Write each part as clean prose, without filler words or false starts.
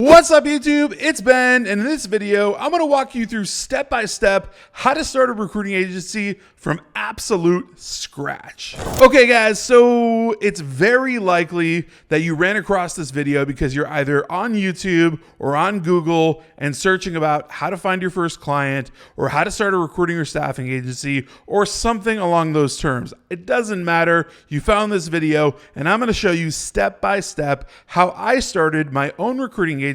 What's up YouTube? It's Ben, and in this video, I'm going to walk you through step-by-step how to start a recruiting agency from absolute scratch. Okay guys, so it's very likely that you ran across this video because you're either on YouTube or on Google and searching about how to find your first client or how to start a recruiting or staffing agency or something along those terms. It doesn't matter. You found this video, and I'm going to show you step-by-step how I started my own recruiting agency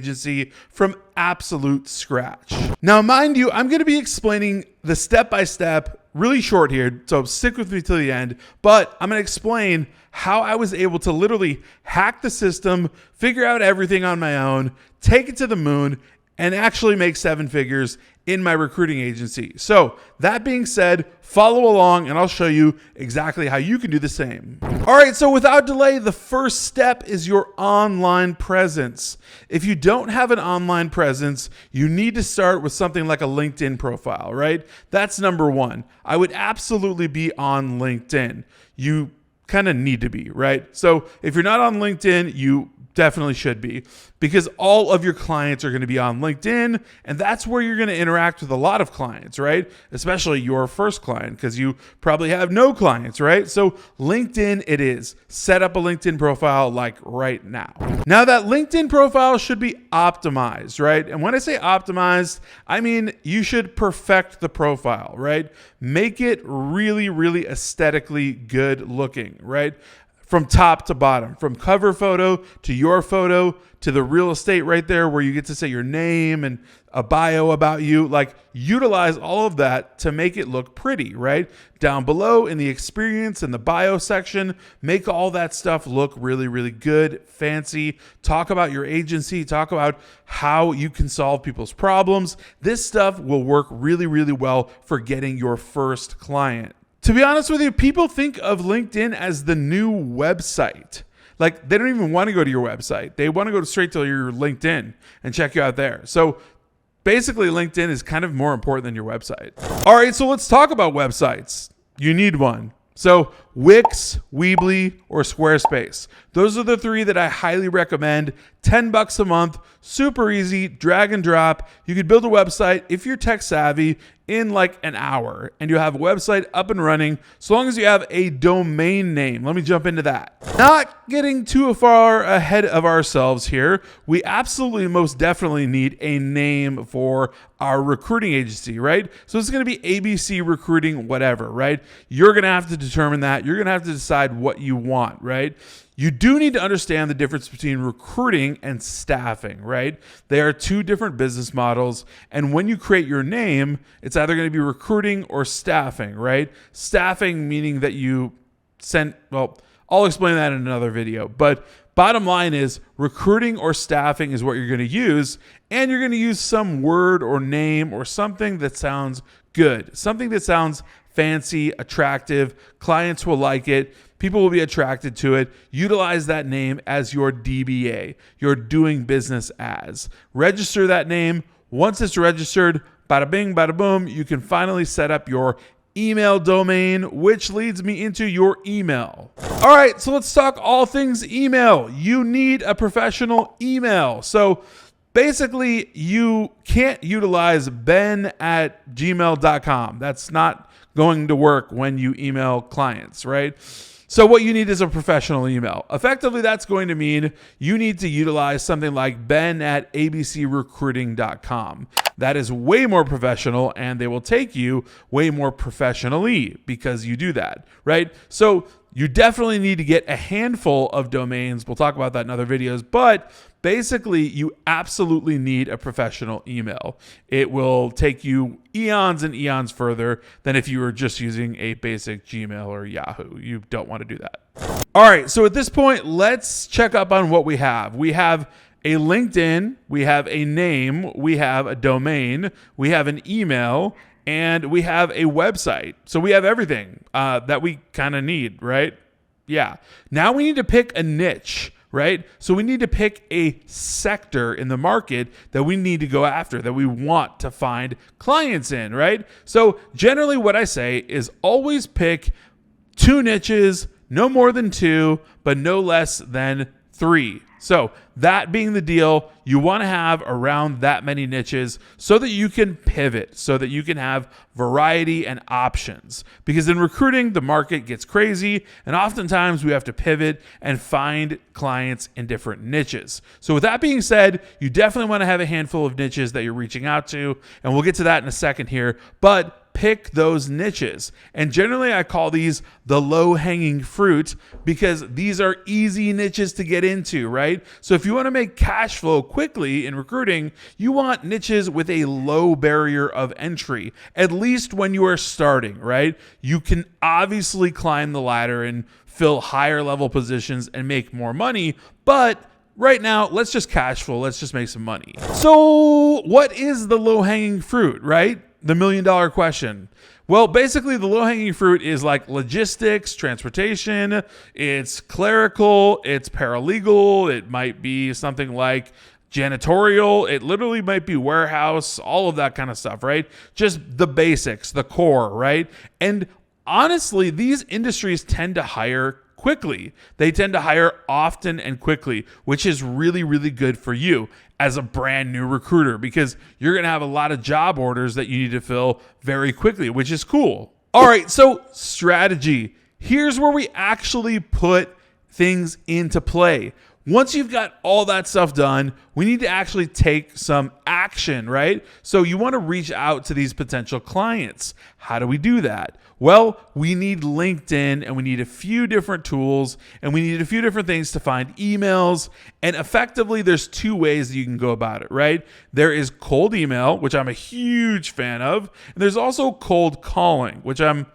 from absolute scratch. Now, mind you, I'm going to be explaining the step-by-step really short here, so stick with me till the end, but I'm going to explain how I was able to literally hack the system, figure out everything on my own, take it to the moon, and actually make 7 figures in my recruiting agency. So that being said, follow along and I'll show you exactly how you can do the same. All right, so without delay, the first step is your online presence. If you don't have an online presence, you need to start with something like a LinkedIn profile, right? That's number one. I would absolutely be on LinkedIn. You kind of need to be, right? So if you're not on LinkedIn, you definitely should be, because all of your clients are going to be on LinkedIn, and that's where you're going to interact with a lot of clients, right? Especially your first client, because you probably have no clients, right? So LinkedIn it is. Set up a LinkedIn profile like right now. Now that LinkedIn profile should be optimized, right? And when I say optimized, I mean you should perfect the profile, right? Make it really, really aesthetically good looking, right? From top to bottom, from cover photo to your photo to the real estate right there where you get to say your name and a bio about you. Like, utilize all of that to make it look pretty, right? Down below in the experience and the bio section, make all that stuff look really, really good, fancy. Talk about your agency, talk about how you can solve people's problems. This stuff will work really, really well for getting your first client. To be honest with you, people think of LinkedIn as the new website. Like, they don't even want to go to your website. They want to go straight to your LinkedIn and check you out there. So basically, LinkedIn is kind of more important than your website. All right, so let's talk about websites. You need one. So Wix, Weebly, or Squarespace. Those are the 3 that I highly recommend. $10 a month, super easy, drag and drop. You could build a website if you're tech savvy in like an hour, and you have a website up and running, so long as you have a domain name. Let me jump into that. Not getting too far ahead of ourselves here, we absolutely most definitely need a name for our recruiting agency, right? So it's going to be ABC Recruiting, whatever, right? You're going to have to determine that. You're going to have to decide what you want, right? You do need to understand the difference between recruiting and staffing, right? They are 2 different business models. And when you create your name, it's either going to be recruiting or staffing, right? Staffing meaning that you send, well, I'll explain that in another video. But bottom line is recruiting or staffing is what you're going to use. And you're going to use some word or name or something that sounds good, something that sounds fancy, attractive. Clients will like it. People will be attracted to it. Utilize that name as your DBA, your doing business as. Register that name. Once it's registered, bada bing, bada boom, you can finally set up your email domain, which leads me into your email. All right, so let's talk all things email. You need a professional email. So basically, you can't utilize ben@gmail.com. That's not going to work when you email clients, right? So what you need is a professional email. Effectively, that's going to mean you need to utilize something like ben@abcrecruiting.com. That is way more professional, and they will take you way more professionally because you do that, right? So you definitely need to get a handful of domains. We'll talk about that in other videos, but basically you absolutely need a professional email. It will take you eons and eons further than if you were just using a basic Gmail or Yahoo. You don't want to do that. All right, so at this point, let's check up on what we have. We have a LinkedIn, we have a name, we have a domain, we have an email, and we have a website. So we have everything that we kind of need, right? Yeah. Now we need to pick a niche, right? So we need to pick a sector in the market that we need to go after, that we want to find clients in, right? So generally what I say is always pick 2 niches, no more than 2, but no less than 3. So that being the deal, you want to have around that many niches so that you can pivot, so that you can have variety and options. Because in recruiting, the market gets crazy, and oftentimes we have to pivot and find clients in different niches. So with that being said, you definitely want to have a handful of niches that you're reaching out to, and we'll get to that in a second here. But pick those niches. And generally I call these the low-hanging fruit because these are easy niches to get into, right? So if you want to make cash flow quickly in recruiting, you want niches with a low barrier of entry, at least when you are starting, right? You can obviously climb the ladder and fill higher level positions and make more money, but right now, let's just cash flow. Let's just make some money. So what is the low-hanging fruit, right? The $1 million question. Well, basically the low-hanging fruit is like logistics, transportation, it's clerical, it's paralegal, it might be something like janitorial, it literally might be warehouse, all of that kind of stuff, right? Just the basics, the core, right? And honestly, these industries tend to hire quickly. They tend to hire often and quickly, which is really, really good for you as a brand new recruiter because you're going to have a lot of job orders that you need to fill very quickly, which is cool. All right, so strategy. Here's where we actually put things into play. Once you've got all that stuff done, we need to actually take some action, right? So you want to reach out to these potential clients. How do we do that? Well, we need LinkedIn and we need a few different tools and we need a few different things to find emails. And effectively, there's two ways that you can go about it, right? There is cold email, which I'm a huge fan of. And there's also cold calling, which I'm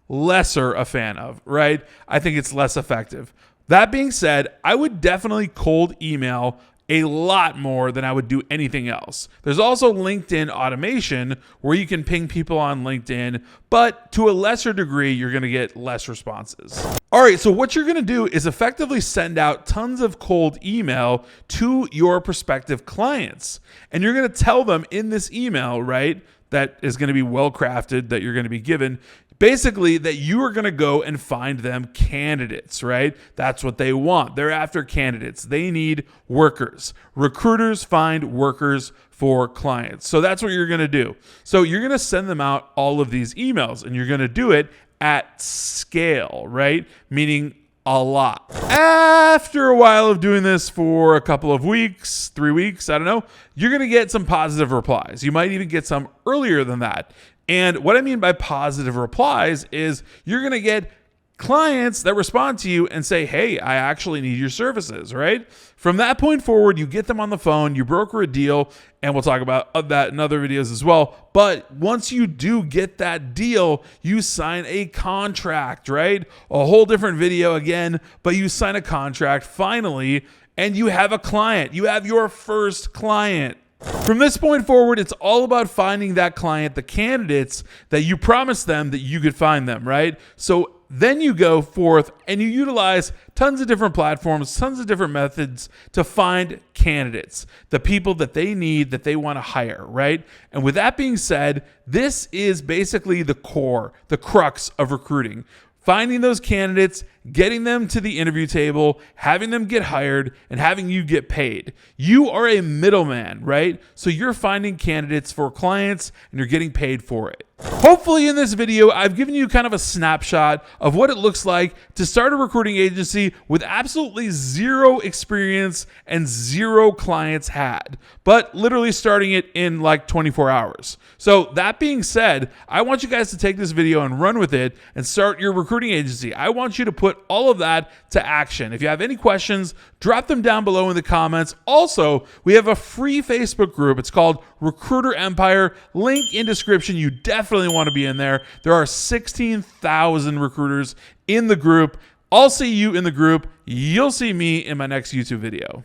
lesser a fan of, right? I think it's less effective. That being said, I would definitely cold email a lot more than I would do anything else. There's also LinkedIn automation where you can ping people on LinkedIn, but to a lesser degree, you're going to get less responses. All right, so what you're going to do is effectively send out tons of cold email to your prospective clients. And you're going to tell them in this email, right, that is going to be well crafted, that you're going to be given, basically that you are going to go and find them candidates, right? That's what they want. They're after candidates. They need workers. Recruiters find workers for clients. So that's what you're going to do. So you're going to send them out all of these emails and you're going to do it at scale, right? Meaning a lot. After a while of doing this for a couple of weeks, 3 weeks, I don't know, you're going to get some positive replies. You might even get some earlier than that. And what I mean by positive replies is you're going to get clients that respond to you and say, hey, I actually need your services, right? From that point forward, you get them on the phone, you broker a deal, and we'll talk about that in other videos as well. But once you do get that deal, you sign a contract, right? A whole different video again, but you sign a contract finally, and you have a client. You have your first client. From this point forward, it's all about finding that client, the candidates that you promised them that you could find them, right? So then you go forth and you utilize tons of different platforms, tons of different methods to find candidates, the people that they need, that they want to hire, right? And with that being said, this is basically the core, the crux of recruiting. Finding those candidates, getting them to the interview table, having them get hired, and having you get paid. You are a middleman, right? So you're finding candidates for clients and you're getting paid for it. Hopefully in this video, I've given you kind of a snapshot of what it looks like to start a recruiting agency with absolutely zero experience and zero clients had, but literally starting it in like 24 hours. So that being said, I want you guys to take this video and run with it and start your recruiting agency. I want you to put all of that to action. If you have any questions, drop them down below in the comments. Also, we have a free Facebook group. It's called Recruiter Empire. Link in description. You definitely want to be in there. There are 16,000 recruiters in the group. I'll see you in the group. You'll see me in my next YouTube video.